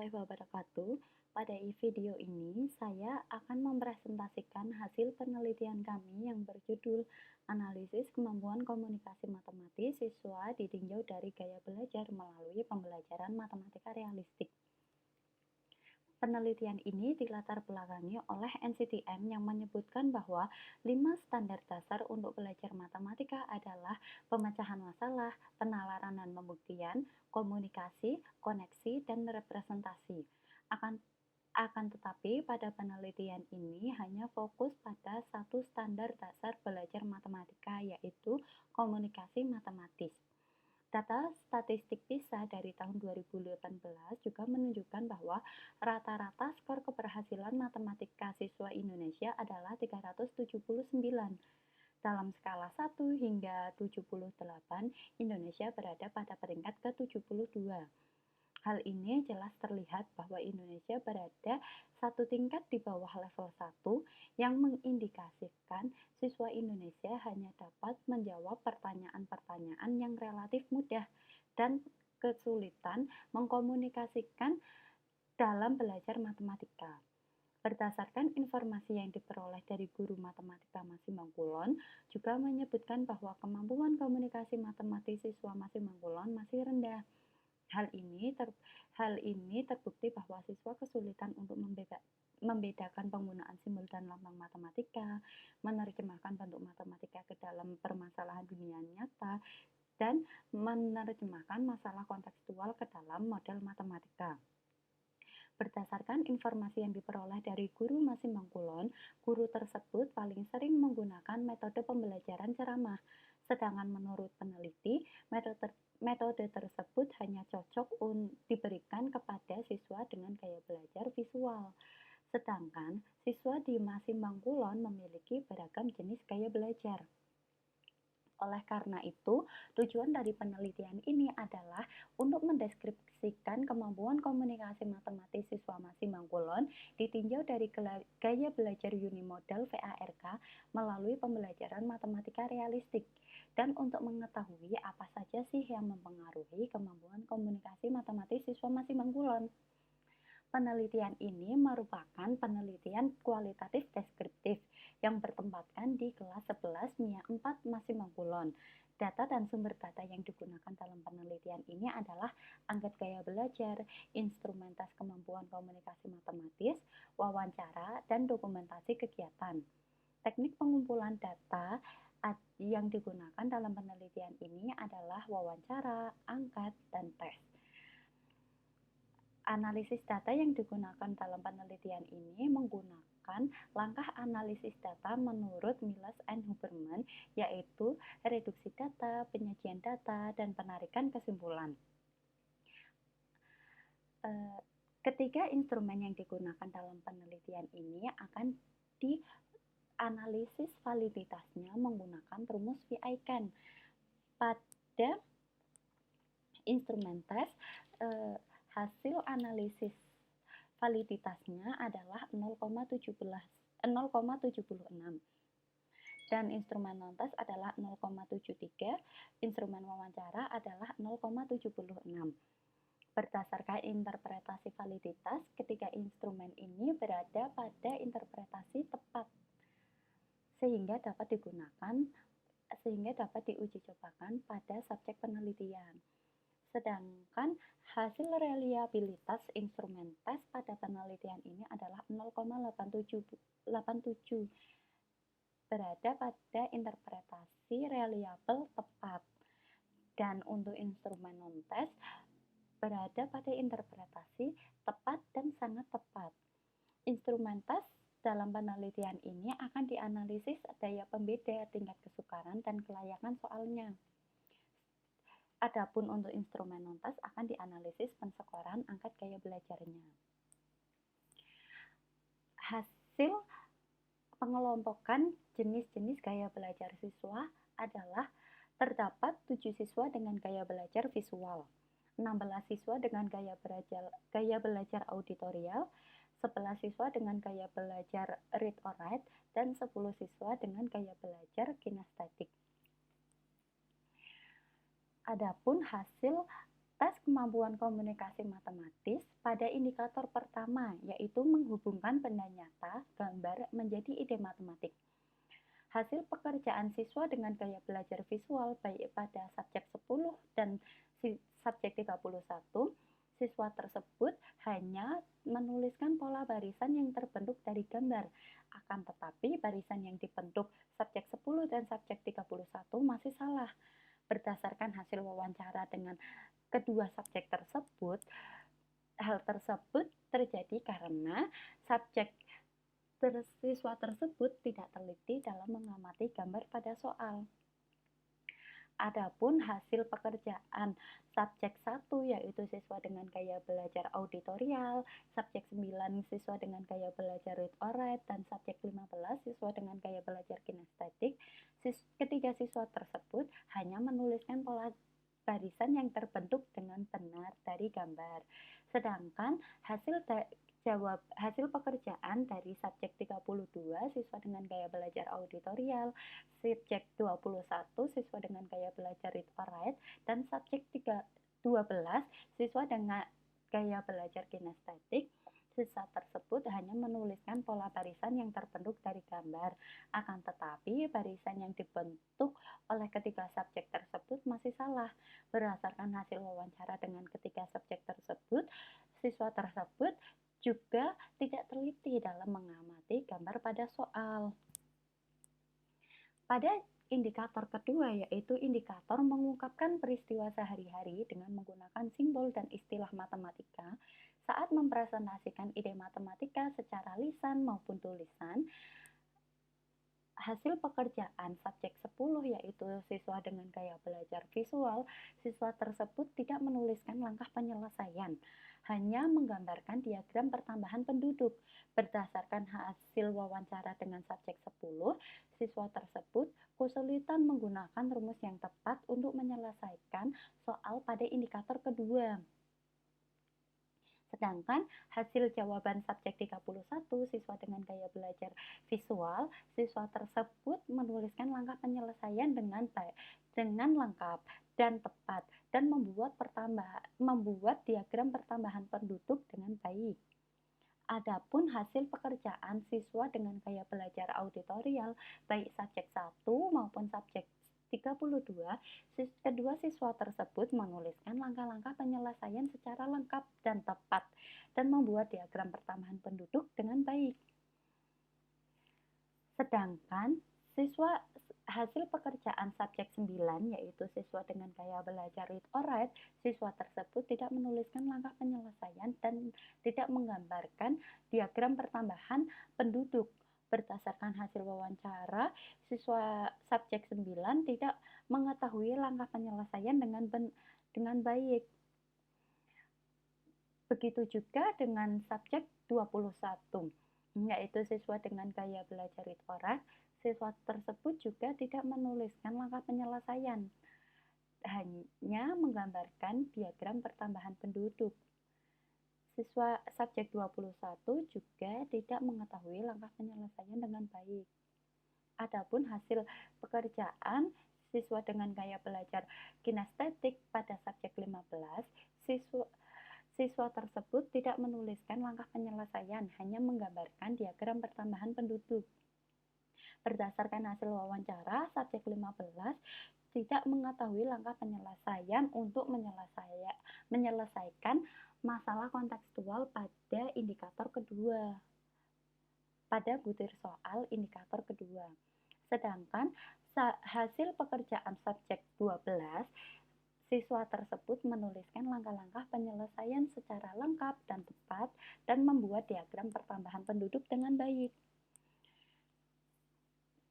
warahmatullahi wabarakatuh. Pada video ini, saya akan mempresentasikan hasil penelitian kami yang berjudul Analisis Kemampuan Komunikasi Matematis Siswa Ditinjau dari Gaya Belajar Melalui Pembelajaran Matematika Realistik. Penelitian ini dilatar belakangi oleh NCTM yang menyebutkan bahwa 5 standar dasar untuk belajar matematika adalah pemecahan masalah, penalaran dan pembuktian, komunikasi, koneksi, dan representasi. Akan tetapi pada penelitian ini hanya fokus pada satu standar dasar belajar matematika, yaitu komunikasi matematis. Data statistik PISA dari tahun 2018 juga menunjukkan bahwa rata-rata skor keberhasilan matematika siswa Indonesia adalah 379. Dalam skala 1 hingga 78, Indonesia berada pada peringkat ke-72. Hal ini jelas terlihat bahwa Indonesia berada satu tingkat di bawah level 1 yang mengindikasikan siswa Indonesia hanya dapat menjawab pertanyaan-pertanyaan yang relatif mudah dan kesulitan mengkomunikasikan dalam belajar matematika. Berdasarkan informasi yang diperoleh dari guru matematika Masih Mangkulon, juga menyebutkan bahwa kemampuan komunikasi matematis siswa Masih Mangkulon masih rendah. Hal ini terbukti bahwa siswa kesulitan untuk membedakan penggunaan simbol dan lambang matematika, menerjemahkan bentuk matematika ke dalam permasalahan dunia nyata, dan menerjemahkan masalah kontekstual ke dalam model matematika. Berdasarkan informasi yang diperoleh dari guru Masih Mangkulon, guru tersebut paling sering menggunakan metode pembelajaran ceramah. Sedangkan menurut peneliti, metode tersebut hanya cocok diberikan kepada siswa dengan gaya belajar visual. Sedangkan siswa di Masih Mangkulon memiliki beragam jenis gaya belajar. Oleh karena itu, tujuan dari penelitian ini adalah untuk mendeskripsikan kemampuan komunikasi matematis siswa Masih Mangkulon ditinjau dari gaya belajar unimodal VARK melalui pembelajaran matematika realistik, dan untuk mengetahui apa saja sih yang mempengaruhi kemampuan komunikasi matematis siswa Masih Mangkulon. Penelitian ini merupakan penelitian kualitatif deskriptif yang bertempatkan di kelas 11 MIA 4 Masih Mangkulon. Data dan sumber data yang digunakan dalam penelitian ini adalah angket gaya belajar, instrumen tes kemampuan komunikasi matematis, wawancara, dan dokumentasi kegiatan. Teknik pengumpulan data yang digunakan dalam penelitian ini adalah wawancara, angket, dan tes. Analisis data yang digunakan dalam penelitian ini menggunakan langkah analisis data menurut Miles and Huberman, yaitu reduksi data, penyajian data, dan penarikan kesimpulan. Ketiga instrumen yang digunakan dalam penelitian ini akan dianalisis validitasnya menggunakan rumus VICAN. Pada instrumen tes, hasil analisis validitasnya adalah 0,76 dan instrumen non-tes adalah 0,73, instrumen wawancara adalah 0,76. Berdasarkan interpretasi validitas, ketiga instrumen ini berada pada interpretasi tepat sehingga dapat diuji cobakan pada subjek penelitian. Sedangkan hasil reliabilitas instrumen tes pada penelitian ini adalah 0,87, berada pada interpretasi reliable tepat. Dan untuk instrumen non-tes berada pada interpretasi tepat dan sangat tepat. Instrumen tes dalam penelitian ini akan dianalisis daya pembeda, tingkat kesukaran, dan kelayakan soalnya. Adapun untuk instrumen non-tes akan dianalisis penskoran angket gaya belajarnya. Hasil pengelompokan jenis-jenis gaya belajar siswa adalah terdapat 7 siswa dengan gaya belajar visual, 16 siswa dengan gaya belajar auditorial, 11 siswa dengan gaya belajar read or write, dan 10 siswa dengan gaya belajar kinestetik. Adapun hasil Tes kemampuan komunikasi matematis pada indikator pertama, yaitu menghubungkan benda nyata, gambar, menjadi ide matematik. Hasil pekerjaan siswa dengan gaya belajar visual baik pada subjek 10 dan subjek 31, siswa tersebut hanya menuliskan pola barisan yang terbentuk dari gambar. Akan tetapi barisan yang dibentuk subjek 10 dan subjek 31 masih salah. Berdasarkan hasil wawancara dengan kedua subjek tersebut, hal tersebut terjadi karena siswa tersebut tidak teliti dalam mengamati gambar pada soal. Adapun hasil pekerjaan subjek 1 yaitu siswa dengan gaya belajar auditorial, subjek 9 siswa dengan gaya belajar read or write, dan subjek 15 siswa dengan gaya belajar kinestetik, ketiga siswa tersebut hanya menuliskan pola barisan yang terbentuk dengan benar dari gambar. Sedangkan hasil pekerjaan dari subjek 32 siswa dengan gaya belajar auditorial, subjek 21 siswa dengan gaya belajar read or write, dan subjek 12 siswa dengan gaya belajar kinestetik, siswa tersebut hanya menuliskan pola barisan yang terbentuk dari gambar. Akan tetapi barisan yang dibentuk oleh ketiga subjek tersebut masih salah. Berdasarkan hasil wawancara dengan ketiga subjek tersebut, siswa tersebut juga tidak teliti dalam mengamati gambar pada soal. Pada indikator kedua, yaitu indikator mengungkapkan peristiwa sehari-hari dengan menggunakan simbol dan istilah matematika saat mempresentasikan ide matematika secara lisan maupun tulisan. Hasil pekerjaan subjek 10 yaitu siswa dengan gaya belajar visual, siswa tersebut tidak menuliskan langkah penyelesaian, hanya menggambarkan diagram pertambahan penduduk. Berdasarkan hasil wawancara dengan subjek 10, siswa tersebut kesulitan menggunakan rumus yang tepat untuk menyelesaikan soal pada indikator kedua. Sedangkan hasil jawaban subjek 31 siswa dengan gaya belajar visual, siswa tersebut menuliskan langkah penyelesaian dengan lengkap dan tepat dan membuat diagram pertambahan penduduk dengan baik. Adapun hasil pekerjaan siswa dengan gaya belajar auditorial baik subjek 1 maupun subjek 32, kedua siswa tersebut menuliskan langkah-langkah penyelesaian secara lengkap dan tepat dan membuat diagram pertambahan penduduk dengan baik. Sedangkan hasil pekerjaan subjek 9 yaitu siswa dengan gaya belajar read or write, siswa tersebut tidak menuliskan langkah penyelesaian dan tidak menggambarkan diagram pertambahan penduduk. Berdasarkan hasil wawancara, siswa subjek 9 tidak mengetahui langkah penyelesaian dengan baik. Begitu juga dengan subjek 21, yaitu siswa dengan gaya belajar read or write, siswa tersebut juga tidak menuliskan langkah penyelesaian, hanya menggambarkan diagram pertambahan penduduk. Siswa subjek 21 juga tidak mengetahui langkah penyelesaian dengan baik. Adapun hasil pekerjaan siswa dengan gaya belajar kinestetik pada subjek 15, siswa tersebut tidak menuliskan langkah penyelesaian, hanya menggambarkan diagram pertambahan penduduk. Berdasarkan hasil wawancara, subjek 15 tidak mengetahui langkah penyelesaian untuk menyelesaikan masalah kontekstual pada indikator kedua, pada butir soal indikator kedua. Sedangkan hasil pekerjaan subjek 12, siswa tersebut menuliskan langkah-langkah penyelesaian secara lengkap dan tepat dan membuat diagram pertambahan penduduk dengan baik.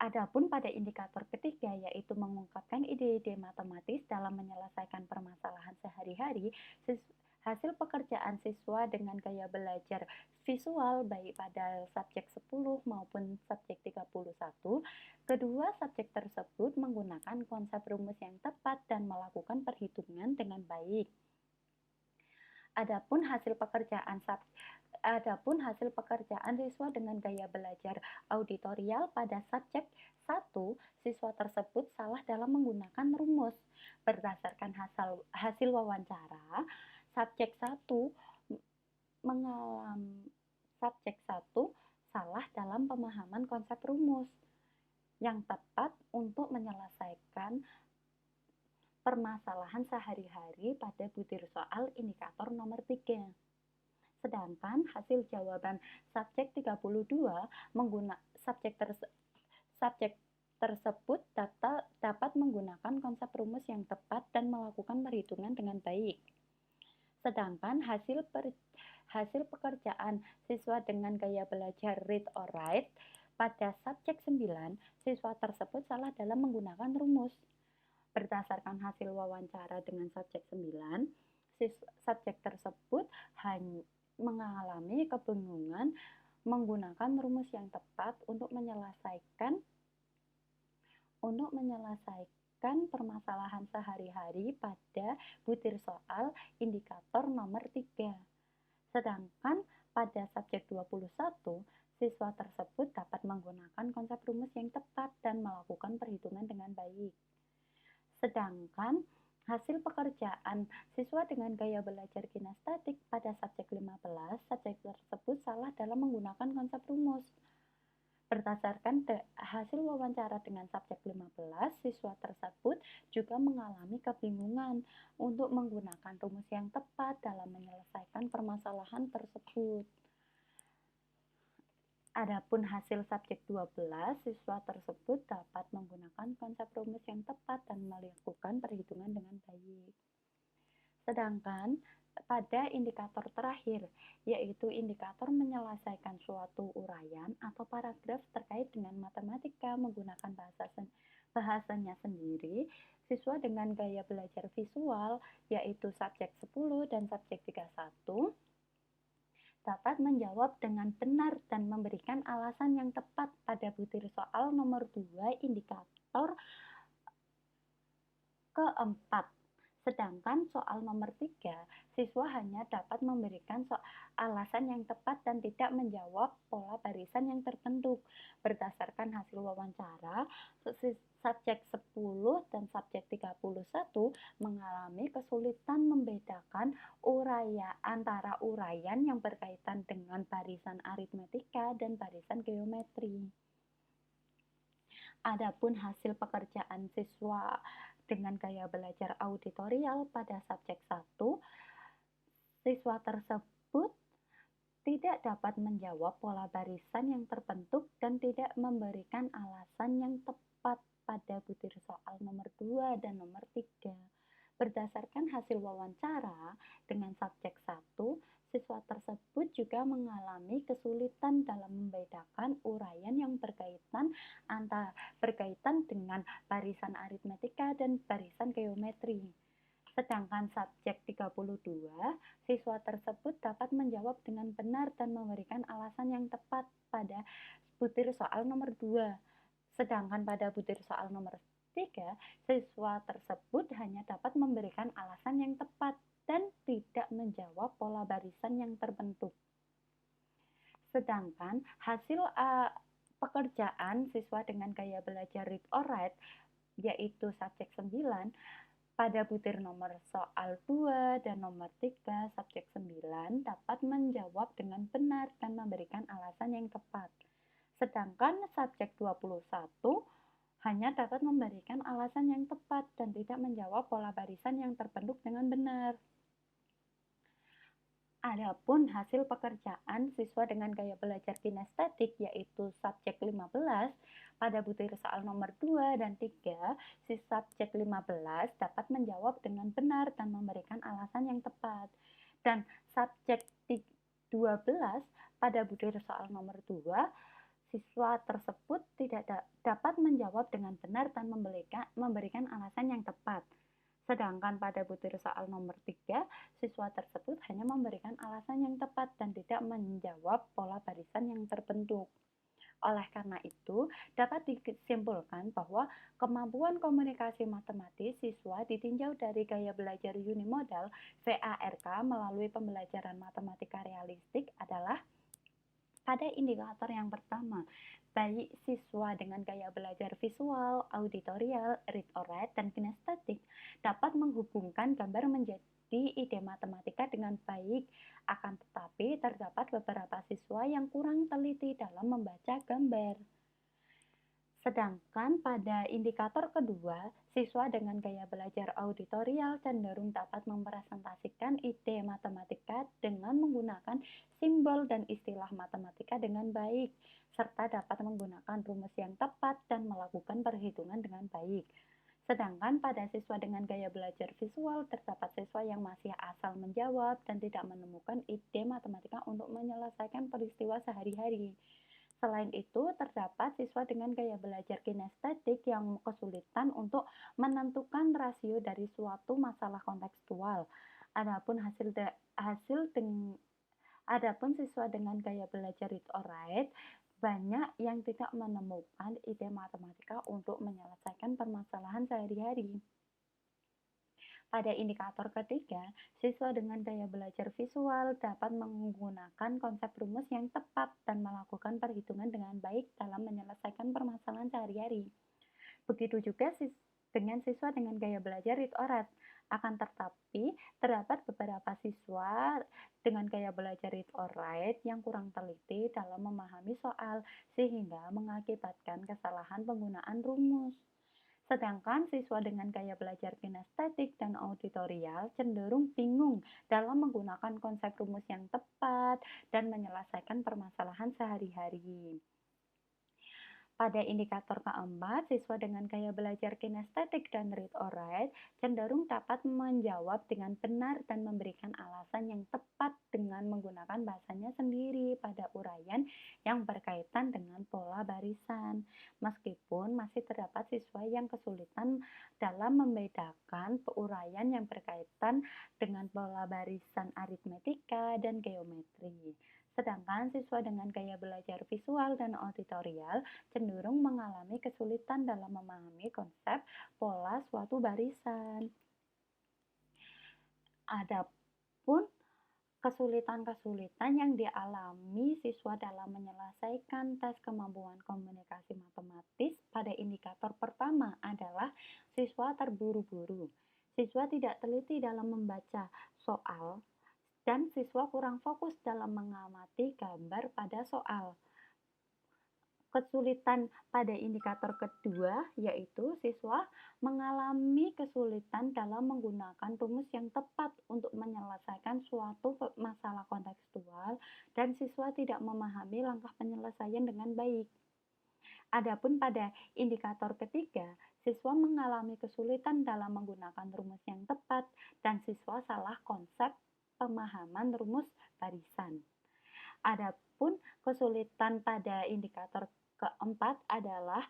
Adapun pada indikator ketiga, yaitu mengungkapkan ide-ide matematis dalam menyelesaikan permasalahan sehari-hari, hasil pekerjaan siswa dengan gaya belajar visual baik pada subjek 10 maupun subjek 31, kedua subjek tersebut menggunakan konsep rumus yang tepat dan melakukan perhitungan dengan baik. Adapun hasil pekerjaan Adapun hasil pekerjaan siswa dengan gaya belajar auditorial pada subjek 1, siswa tersebut salah dalam menggunakan rumus. Berdasarkan hasil wawancara, subjek 1 mengalami subjek 1 salah dalam pemahaman konsep rumus yang tepat untuk menyelesaikan permasalahan sehari-hari pada butir soal indikator nomor 3. Sedangkan hasil jawaban subjek 32 subjek tersebut dapat menggunakan konsep rumus yang tepat dan melakukan perhitungan dengan baik. Sedangkan hasil pekerjaan siswa dengan gaya belajar read or write pada subjek 9, siswa tersebut salah dalam menggunakan rumus. Berdasarkan hasil wawancara dengan subjek 9, subjek tersebut hanya mengalami kebingungan menggunakan rumus yang tepat untuk menyelesaikan permasalahan sehari-hari pada butir soal indikator nomor 3. Sedangkan pada subjek 21, siswa tersebut dapat menggunakan konsep rumus yang tepat dan melakukan perhitungan dengan baik. Sedangkan hasil pekerjaan siswa dengan gaya belajar kinestetik pada subjek 15, subjek tersebut salah dalam menggunakan konsep rumus. Berdasarkan hasil wawancara dengan subjek 15, siswa tersebut juga mengalami kebingungan untuk menggunakan rumus yang tepat dalam menyelesaikan permasalahan tersebut. Adapun hasil subjek 12, siswa tersebut dapat menggunakan konsep rumus yang tepat dan melakukan perhitungan dengan baik. Sedangkan pada indikator terakhir, yaitu indikator menyelesaikan suatu uraian atau paragraf terkait dengan matematika menggunakan bahasanya sendiri, siswa dengan gaya belajar visual, yaitu subjek 10 dan subjek 31, dapat menjawab dengan benar dan memberikan alasan yang tepat pada butir soal nomor 2 indikator keempat. Sedangkan soal nomor 3, siswa hanya dapat memberikan alasan yang tepat dan tidak menjawab pola barisan yang terbentuk. Berdasarkan hasil wawancara, subjek 10 dan subjek 31 mengalami kesulitan membedakan antara uraian yang berkaitan dengan barisan aritmetika dan barisan geometri. Adapun hasil pekerjaan siswa dengan gaya belajar auditorial pada subjek 1, siswa tersebut tidak dapat menjawab pola barisan yang terbentuk dan tidak memberikan alasan yang tepat pada butir soal nomor 2 dan nomor 3. Berdasarkan hasil wawancara dengan subjek 1, siswa tersebut juga mengalami kesulitan dalam membedakan uraian yang berkaitan dengan barisan aritmetika dan barisan geometri. Sedangkan subjek 32, siswa tersebut dapat menjawab dengan benar dan memberikan alasan yang tepat pada butir soal nomor 2. Sedangkan pada butir soal nomor 3, siswa tersebut hanya dapat memberikan alasan yang tepat dan tidak menjawab pola barisan yang terbentuk. Sedangkan hasil pekerjaan siswa dengan gaya belajar read or write, yaitu subjek 9, pada butir nomor soal 2 dan nomor 3, subjek 9 dapat menjawab dengan benar dan memberikan alasan yang tepat. Sedangkan subjek 21 hanya dapat memberikan alasan yang tepat dan tidak menjawab pola barisan yang terbentuk dengan benar. Adapun hasil pekerjaan siswa dengan gaya belajar kinestetik, yaitu subjek 15, pada butir soal nomor 2 dan 3, si subjek 15 dapat menjawab dengan benar dan memberikan alasan yang tepat. Dan subjek 12 pada butir soal nomor 2, siswa tersebut tidak dapat menjawab dengan benar dan memberikan alasan yang tepat. Sedangkan pada butir soal nomor 3, siswa tersebut hanya memberikan alasan yang tepat dan tidak menjawab pola barisan yang terbentuk. Oleh karena itu, dapat disimpulkan bahwa kemampuan komunikasi matematis siswa ditinjau dari gaya belajar unimodal VARK melalui pembelajaran matematika realistik adalah Pada indikator yang pertama, baik siswa dengan gaya belajar visual, auditorial, read or write, dan kinestetik dapat menghubungkan gambar menjadi ide matematika dengan baik. Akan tetapi, terdapat beberapa siswa yang kurang teliti dalam membaca gambar. Sedangkan pada indikator kedua, siswa dengan gaya belajar auditorial cenderung dapat mempresentasikan ide matematika dengan menggunakan simbol dan istilah matematika dengan baik, serta dapat menggunakan rumus yang tepat dan melakukan perhitungan dengan baik. Sedangkan pada siswa dengan gaya belajar visual, terdapat siswa yang masih asal menjawab dan tidak menemukan ide matematika untuk menyelesaikan peristiwa sehari-hari. Selain itu, terdapat siswa dengan gaya belajar kinestetik yang kesulitan untuk menentukan rasio dari suatu masalah kontekstual. Adapun adapun siswa dengan gaya belajar read or write banyak yang tidak menemukan ide matematika untuk menyelesaikan permasalahan sehari-hari. Pada indikator ketiga, siswa dengan gaya belajar visual dapat menggunakan konsep rumus yang tepat dan melakukan perhitungan dengan baik dalam menyelesaikan permasalahan sehari-hari. Begitu juga dengan siswa dengan gaya belajar read or write. Akan tetapi, terdapat beberapa siswa dengan gaya belajar read or write yang kurang teliti dalam memahami soal, sehingga mengakibatkan kesalahan penggunaan rumus. Sedangkan siswa dengan gaya belajar kinestetik dan auditorial cenderung bingung dalam menggunakan konsep rumus yang tepat dan menyelesaikan permasalahan sehari-hari. Pada indikator keempat, siswa dengan gaya belajar kinestetik dan read or write cenderung dapat menjawab dengan benar dan memberikan alasan yang tepat dengan menggunakan bahasanya sendiri pada uraian yang berkaitan dengan pola barisan. Meskipun masih terdapat siswa yang kesulitan dalam membedakan uraian yang berkaitan dengan pola barisan aritmetika dan geometri. Sedangkan siswa dengan gaya belajar visual dan auditorial cenderung mengalami kesulitan dalam memahami konsep pola suatu barisan. Adapun kesulitan-kesulitan yang dialami siswa dalam menyelesaikan tes kemampuan komunikasi matematis pada indikator pertama adalah siswa terburu-buru. Siswa tidak teliti dalam membaca soal dan siswa kurang fokus dalam mengamati gambar pada soal. Kesulitan pada indikator kedua yaitu siswa mengalami kesulitan dalam menggunakan rumus yang tepat untuk menyelesaikan suatu masalah kontekstual dan siswa tidak memahami langkah penyelesaian dengan baik. Adapun pada indikator ketiga, siswa mengalami kesulitan dalam menggunakan rumus yang tepat dan siswa salah konsep pemahaman rumus barisan. Adapun kesulitan pada indikator keempat adalah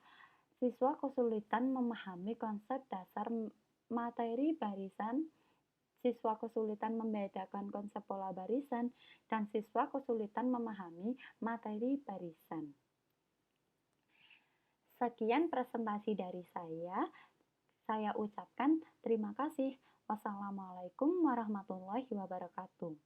siswa kesulitan memahami konsep dasar materi barisan, siswa kesulitan membedakan konsep pola barisan, dan siswa kesulitan memahami materi barisan. Sekian presentasi dari saya ucapkan terima kasih. Wassalamualaikum warahmatullahi wabarakatuh.